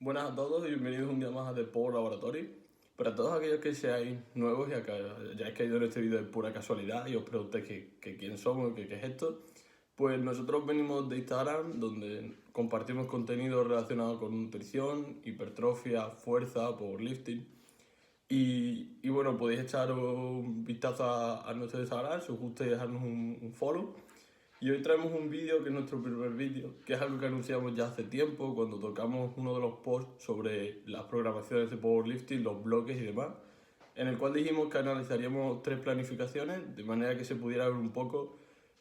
Buenas a todos y bienvenidos un día más a The Power Laboratory. Para todos aquellos que seáis nuevos y ya hayáis caído en este vídeo de pura casualidad y os preguntéis que quién somos, qué es esto, pues nosotros venimos de Instagram, donde compartimos contenido relacionado con nutrición, hipertrofia, fuerza, powerlifting. Y bueno, podéis echar un vistazo a nuestro Instagram si os gusta y dejarnos un follow. Y hoy traemos un vídeo que es nuestro primer vídeo, que es algo que anunciamos ya hace tiempo cuando tocamos uno de los posts sobre las programaciones de powerlifting, los bloques y demás, en el cual dijimos que analizaríamos 3 planificaciones de manera que se pudiera ver un poco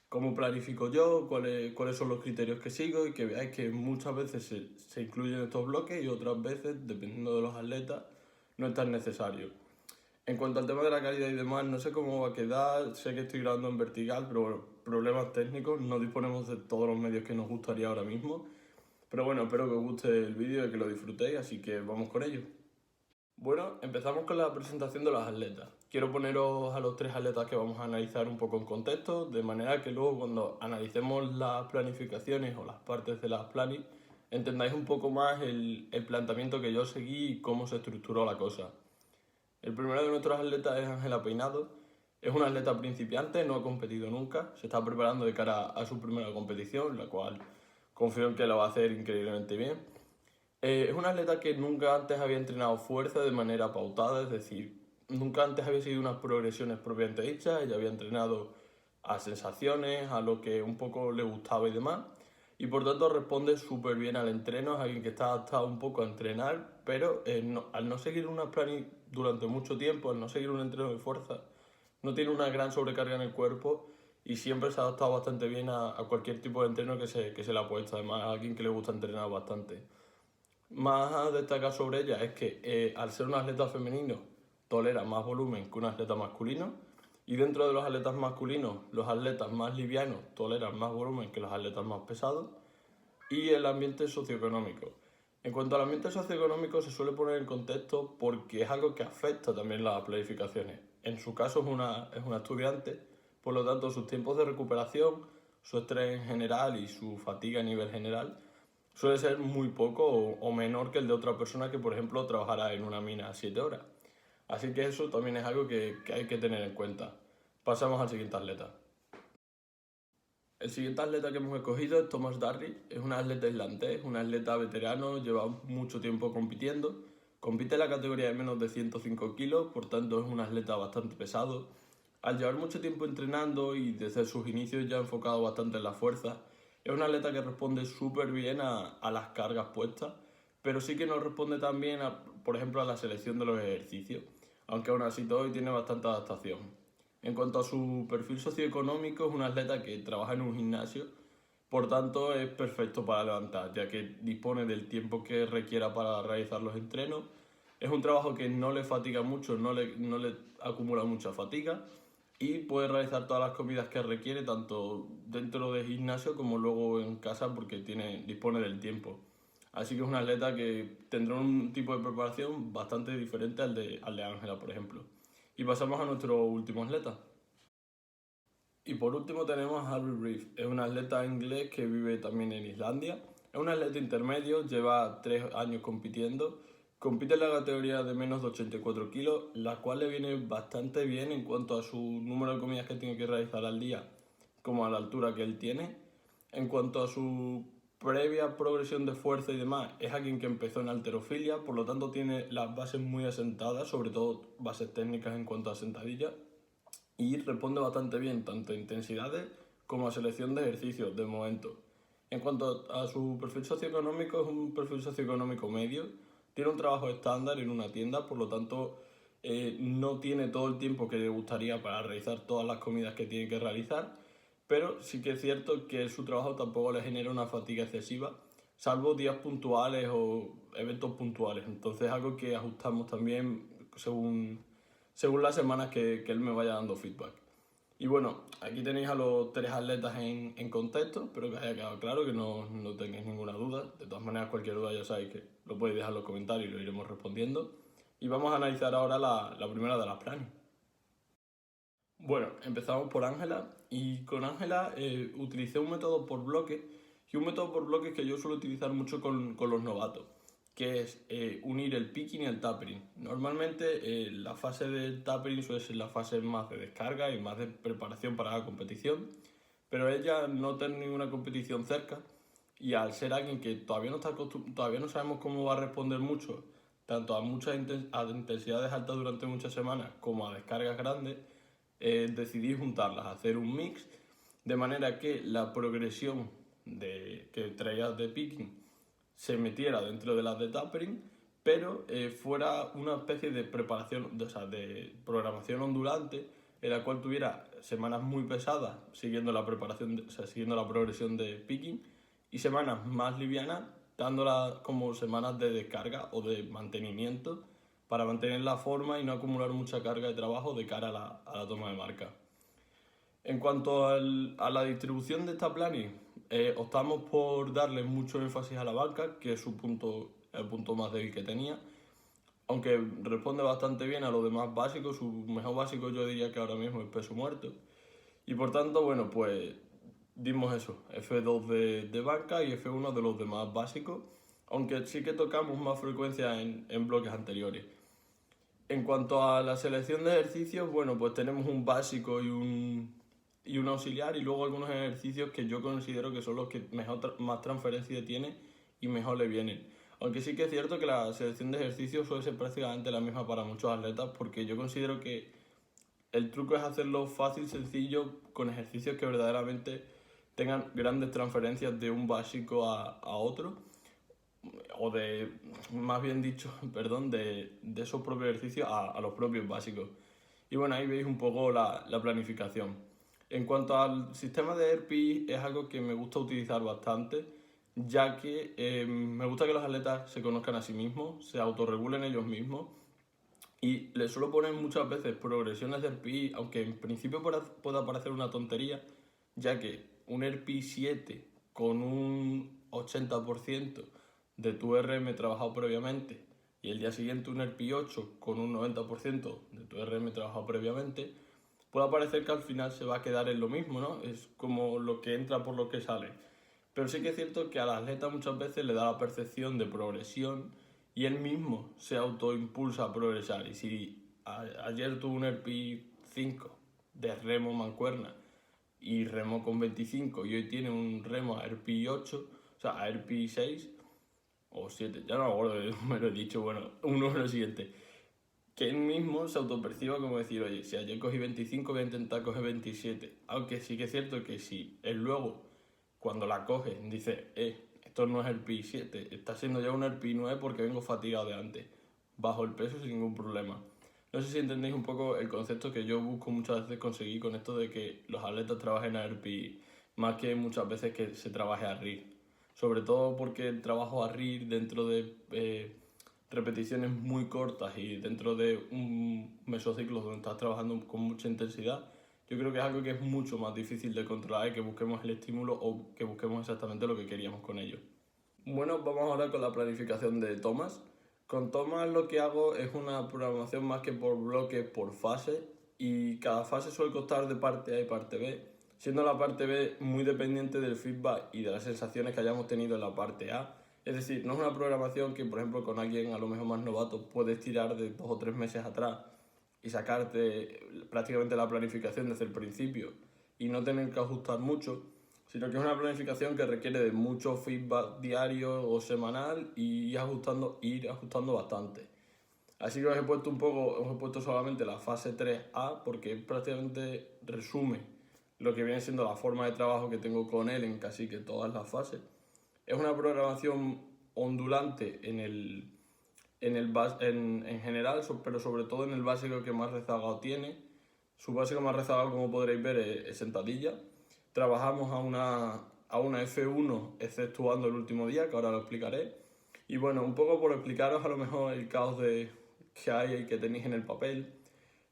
cómo planifico yo, cuáles son los criterios que sigo y que veáis que muchas veces se incluyen estos bloques y otras veces, dependiendo de los atletas, no es tan necesario. En cuanto al tema de la calidad y demás, no sé cómo va a quedar, sé que estoy grabando en vertical, pero bueno, problemas técnicos, no disponemos de todos los medios que nos gustaría ahora mismo. Pero bueno, espero que os guste el vídeo y que lo disfrutéis, así que vamos con ello. Bueno, empezamos con la presentación de los atletas. Quiero poneros a los 3 atletas que vamos a analizar un poco en contexto, de manera que luego cuando analicemos las planificaciones o las partes de las planis, entendáis un poco más el planteamiento que yo seguí y cómo se estructuró la cosa. El primero de nuestros atletas es Ángela Peinado. Es una atleta principiante, no ha competido nunca, se está preparando de cara a su primera competición, la cual confío en que la va a hacer increíblemente bien. Es una atleta que nunca antes había entrenado fuerza de manera pautada, es decir, nunca antes había seguido unas progresiones propiamente dichas, ella había entrenado a sensaciones, a lo que un poco le gustaba y demás, y por tanto responde súper bien al entreno, es alguien que está adaptado un poco a entrenar, pero al no seguir unas planes durante mucho tiempo, al no seguir un entreno de fuerza, no tiene una gran sobrecarga en el cuerpo y siempre se ha adaptado bastante bien a cualquier tipo de entreno que se le ha puesto, además a alguien que le gusta entrenar bastante. Más a destacar sobre ella es que al ser un atleta femenino tolera más volumen que un atleta masculino y dentro de los atletas masculinos los atletas más livianos toleran más volumen que los atletas más pesados y el ambiente socioeconómico. En cuanto al ambiente socioeconómico se suele poner en contexto porque es algo que afecta también las planificaciones. En su caso es una estudiante, por lo tanto sus tiempos de recuperación, su estrés en general y su fatiga a nivel general suele ser muy poco o menor que el de otra persona que, por ejemplo, trabajará en una mina 7 horas. Así que eso también es algo que hay que tener en cuenta. Pasamos al siguiente atleta. El siguiente atleta que hemos escogido es Thomas Darry. Es un atleta islandés, un atleta veterano, lleva mucho tiempo compitiendo. Compite en la categoría de menos de 105 kilos, por tanto es un atleta bastante pesado. Al llevar mucho tiempo entrenando y desde sus inicios ya enfocado bastante en la fuerza, es un atleta que responde súper bien a las cargas puestas, pero sí que no responde tan bien, por ejemplo, a la selección de los ejercicios, aunque aún así todo tiene bastante adaptación. En cuanto a su perfil socioeconómico, es un atleta que trabaja en un gimnasio, por tanto es perfecto para levantar, ya que dispone del tiempo que requiera para realizar los entrenos. Es un trabajo que no le fatiga mucho, no le acumula mucha fatiga y puede realizar todas las comidas que requiere, tanto dentro del gimnasio como luego en casa, porque dispone del tiempo. Así que es un atleta que tendrá un tipo de preparación bastante diferente al de Ángela, por ejemplo. Y pasamos a nuestro último atleta. Y por último tenemos a Harry Reeve. Es un atleta inglés que vive también en Islandia. Es un atleta intermedio, lleva 3 años compitiendo. Compite en la categoría de menos de 84 kilos, la cual le viene bastante bien en cuanto a su número de comidas que tiene que realizar al día, como a la altura que él tiene. En cuanto a su previa progresión de fuerza y demás, es alguien que empezó en halterofilia, por lo tanto tiene las bases muy asentadas, sobre todo bases técnicas en cuanto a sentadillas y responde bastante bien tanto a intensidades como a selección de ejercicios de momento. En cuanto a su perfil socioeconómico, es un perfil socioeconómico medio, tiene un trabajo estándar en una tienda, por lo tanto no tiene todo el tiempo que le gustaría para realizar todas las comidas que tiene que realizar, pero sí que es cierto que su trabajo tampoco le genera una fatiga excesiva, salvo días puntuales o eventos puntuales. Entonces es algo que ajustamos también según las semanas que él me vaya dando feedback. Y bueno, aquí tenéis a los 3 atletas en contexto, espero que os haya quedado claro, que no tengáis ninguna duda. De todas maneras, cualquier duda ya sabéis que lo podéis dejar en los comentarios y lo iremos respondiendo. Y vamos a analizar ahora la primera de las planes. Bueno, empezamos por Ángela y con Ángela utilicé un método por bloque y un método por bloques que yo suelo utilizar mucho con los novatos, que es unir el picking y el tapering. Normalmente la fase del tapering suele ser la fase más de descarga y más de preparación para la competición, pero ella no tiene ninguna competición cerca y al ser alguien que todavía no sabemos cómo va a responder mucho, tanto a a intensidades altas durante muchas semanas como a descargas grandes, decidí juntarlas, hacer un mix de manera que la progresión que traía de picking se metiera dentro de las de tapering, pero fuera una especie de preparación, o sea, de programación ondulante, en la cual tuviera semanas muy pesadas siguiendo la preparación, o sea, siguiendo la progresión de picking, y semanas más livianas dándolas como semanas de descarga o de mantenimiento para mantener la forma y no acumular mucha carga de trabajo de cara a la toma de marca. En cuanto a la distribución de esta planning, optamos por darle mucho énfasis a la banca, que es el punto más débil que tenía, aunque responde bastante bien a los demás básicos. Su mejor básico yo diría que ahora mismo es peso muerto. Y por tanto, bueno, pues dimos eso, F2 de banca y F1 de los demás básicos, aunque sí que tocamos más frecuencia en bloques anteriores. En cuanto a la selección de ejercicios, bueno, pues tenemos un básico y un auxiliar, y luego algunos ejercicios que yo considero que son los que más transferencia tiene y mejor le vienen. Aunque sí que es cierto que la selección de ejercicios suele ser prácticamente la misma para muchos atletas, porque yo considero que el truco es hacerlo fácil, sencillo, con ejercicios que verdaderamente tengan grandes transferencias de un básico a otro, o de, más bien dicho, perdón, de esos propios ejercicios a los propios básicos. Y bueno, ahí veis un poco la planificación. En cuanto al sistema de ERPI, es algo que me gusta utilizar bastante, ya que me gusta que los atletas se conozcan a sí mismos, se autorregulen ellos mismos, y les suelo poner muchas veces progresiones de ERPI, aunque en principio pueda parecer una tontería, ya que un ERPI 7 con un 80% de tu RM trabajado previamente y el día siguiente un ERPI 8 con un 90% de tu RM trabajado previamente, puede parecer que al final se va a quedar en lo mismo, ¿no? Es como lo que entra por lo que sale. Pero sí que es cierto que al atleta muchas veces le da la percepción de progresión y él mismo se autoimpulsa a progresar. Y si ayer tuvo un ERPI 5 de remo mancuerna y remo con 25 y hoy tiene un remo a ERPI 8, o sea, a ERPI 6 o 7, ya no me acuerdo, me lo he dicho, bueno, uno es lo siguiente, que él mismo se autoperciba como decir, oye, si ayer cogí 25 voy a intentar coger 27, aunque sí que es cierto que si él luego, cuando la coge, dice, esto no es el pi 7, está siendo ya un pi 9 porque vengo fatigado de antes, bajo el peso sin ningún problema. No sé si entendéis un poco el concepto que yo busco muchas veces conseguir con esto de que los atletas trabajen a RPI más que muchas veces que se trabaje a RIR. Sobre todo porque el trabajo a RIR dentro de repeticiones muy cortas y dentro de un mesociclo donde estás trabajando con mucha intensidad, yo creo que es algo que es mucho más difícil de controlar y que busquemos el estímulo o que busquemos exactamente lo que queríamos con ello. Bueno, vamos ahora con la planificación de tomas. Con tomas lo que hago es una programación más que por bloques, por fase, y cada fase suele costar de parte A y parte B, siendo la parte B muy dependiente del feedback y de las sensaciones que hayamos tenido en la parte A. Es decir, no es una programación que, por ejemplo, con alguien a lo mejor más novato puedes tirar de 2 o 3 meses atrás y sacarte prácticamente la planificación desde el principio y no tener que ajustar mucho, sino que es una planificación que requiere de mucho feedback diario o semanal y ir ajustando bastante. Así que os he puesto solamente la fase 3A porque prácticamente resume lo que viene siendo la forma de trabajo que tengo con él en casi que todas las fases. Es una programación ondulante en general, pero sobre todo en el básico que más rezagado tiene. Su básico más rezagado, como podréis ver, es sentadilla. Trabajamos a una F1 exceptuando el último día, que ahora lo explicaré. Y bueno, un poco por explicaros a lo mejor el caos que hay y que tenéis en el papel.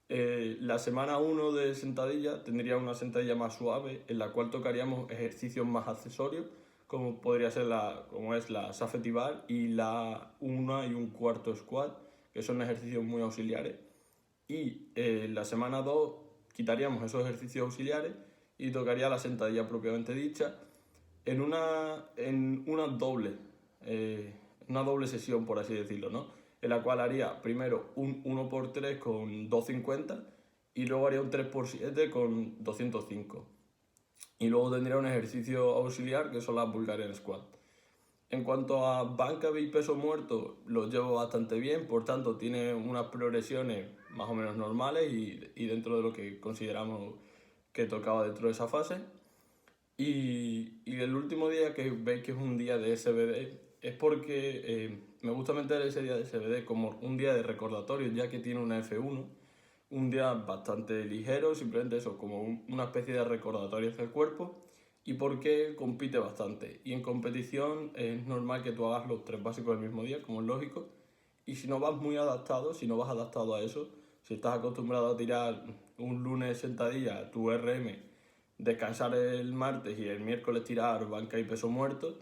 La semana 1 de sentadilla tendría una sentadilla más suave en la cual tocaríamos ejercicios más accesorios, como podría ser como es la Safety Bar y la 1 y un cuarto squat, que son ejercicios muy auxiliares. Y la semana 2 quitaríamos esos ejercicios auxiliares y tocaría la sentadilla propiamente dicha en una doble. una doble sesión, por así decirlo, ¿no? En la cual haría primero un 1×3 con 250 y luego haría un 3×7 con 205. Y luego tendría un ejercicio auxiliar que son las Bulgarian Squat. En cuanto a banca y peso muerto, lo llevo bastante bien, por tanto tiene unas progresiones más o menos normales y dentro de lo que consideramos que tocaba dentro de esa fase. Y el último día que veis que es un día de SBD es porque me gusta meter ese día de SBD como un día de recordatorio, ya que tiene una F1, un día bastante ligero, simplemente eso, como una especie de recordatorio hacia el cuerpo y porque compite bastante. Y en competición es normal que tú hagas los 3 básicos el mismo día, como es lógico, y si no vas muy adaptado, si no vas adaptado a eso, si estás acostumbrado a tirar un lunes sentadilla, tu RM, descansar el martes y el miércoles tirar banca y peso muerto,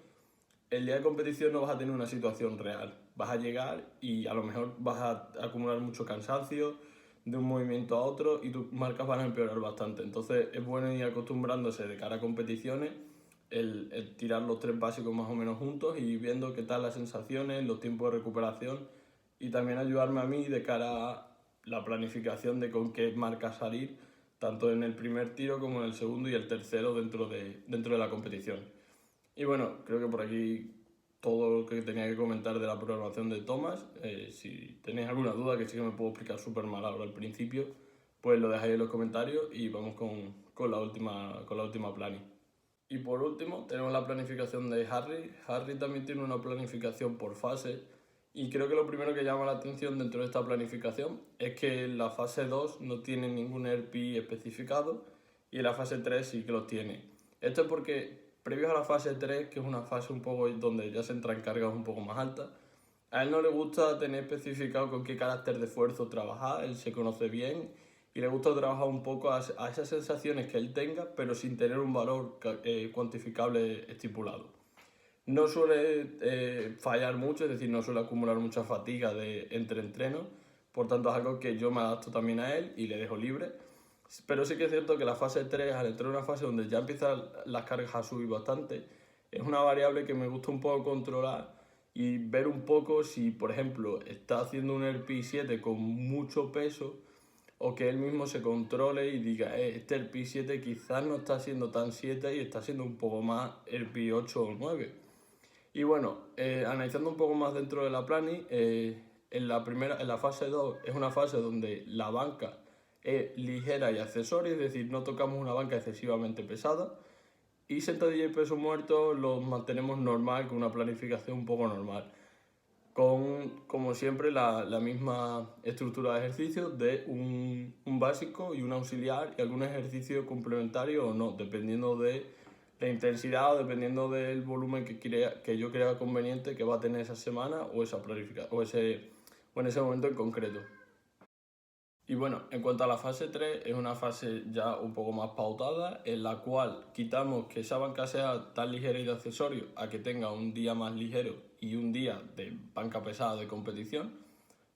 el día de competición no vas a tener una situación real. Vas a llegar y a lo mejor vas a acumular mucho cansancio de un movimiento a otro y tus marcas van a empeorar bastante. Entonces es bueno ir acostumbrándose de cara a competiciones, el tirar los 3 básicos más o menos juntos y viendo qué tal las sensaciones, los tiempos de recuperación y también ayudarme a mí de cara a la planificación de con qué marcas salir, tanto en el primer tiro como en el segundo y el tercero dentro de la competición. Y bueno, creo que por aquí todo lo que tenía que comentar de la programación de Thomas. Si tenéis alguna duda, que sí que me puedo explicar súper mal ahora al principio, pues lo dejáis en los comentarios y vamos con la última plani. Y por último, tenemos la planificación de Harry. Harry también tiene una planificación por fase y creo que lo primero que llama la atención dentro de esta planificación es que la fase 2 no tiene ningún ERPI especificado y en la fase 3 sí que los tiene. Esto es porque previo a la fase 3, que es una fase un poco donde ya se entra en cargas un poco más altas, a él no le gusta tener especificado con qué carácter de esfuerzo trabajar, él se conoce bien y le gusta trabajar un poco a esas sensaciones que él tenga, pero sin tener un valor cuantificable estipulado. No suele fallar mucho, es decir, no suele acumular mucha fatiga entre entrenos, por tanto es algo que yo me adapto también a él y le dejo libre. Pero sí que es cierto que la fase 3, al entrar en una fase donde ya empiezan las cargas a subir bastante, es una variable que me gusta un poco controlar y ver un poco si, por ejemplo, está haciendo un RPI 7 con mucho peso o que él mismo se controle y diga, este RPI 7 quizás no está siendo tan 7 y está siendo un poco más RPI 8 o 9. Y bueno, analizando un poco más dentro de la plani, en la fase 2 es una fase donde la banca es ligera y accesoria, es decir, no tocamos una banca excesivamente pesada. Y sentadilla y peso muerto los mantenemos normal, con una planificación un poco normal. Con, como siempre, la misma estructura de ejercicios de un básico y un auxiliar y algún ejercicio complementario o no, dependiendo de la intensidad o dependiendo del volumen que yo crea conveniente que va a tener esa semana o esa planificación o en ese momento en concreto. Y bueno, en cuanto a la fase 3, es una fase ya un poco más pautada, en la cual quitamos que esa banca sea tan ligera y de accesorio a que tenga un día más ligero y un día de banca pesada de competición,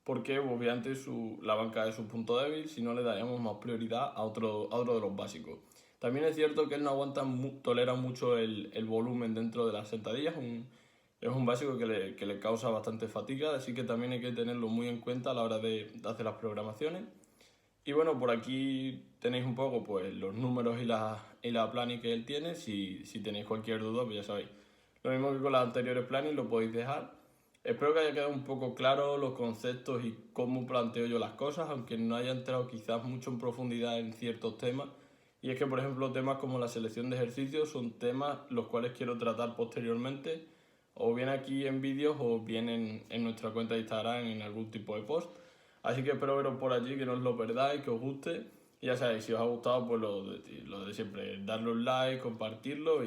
porque obviamente la banca es su punto débil, si no le daríamos más prioridad a otro de los básicos. También es cierto que él no tolera mucho el volumen dentro de las sentadillas, es un básico que le causa bastante fatiga, así que también hay que tenerlo muy en cuenta a la hora de hacer las programaciones. Y bueno, por aquí tenéis un poco pues los números y la plani que él tiene. Si tenéis cualquier duda, pues ya sabéis. Lo mismo que con las anteriores planis, lo podéis dejar. Espero que haya quedado un poco claro los conceptos y cómo planteo yo las cosas, aunque no haya entrado quizás mucho en profundidad en ciertos temas. Y es que, por ejemplo, temas como la selección de ejercicios son temas los cuales quiero tratar posteriormente, o bien aquí en vídeos o bien en nuestra cuenta de Instagram en algún tipo de post. Así que espero veros por allí, que no os lo perdáis, que os guste. Y ya sabéis, si os ha gustado, pues lo de siempre, darle un like, compartirlo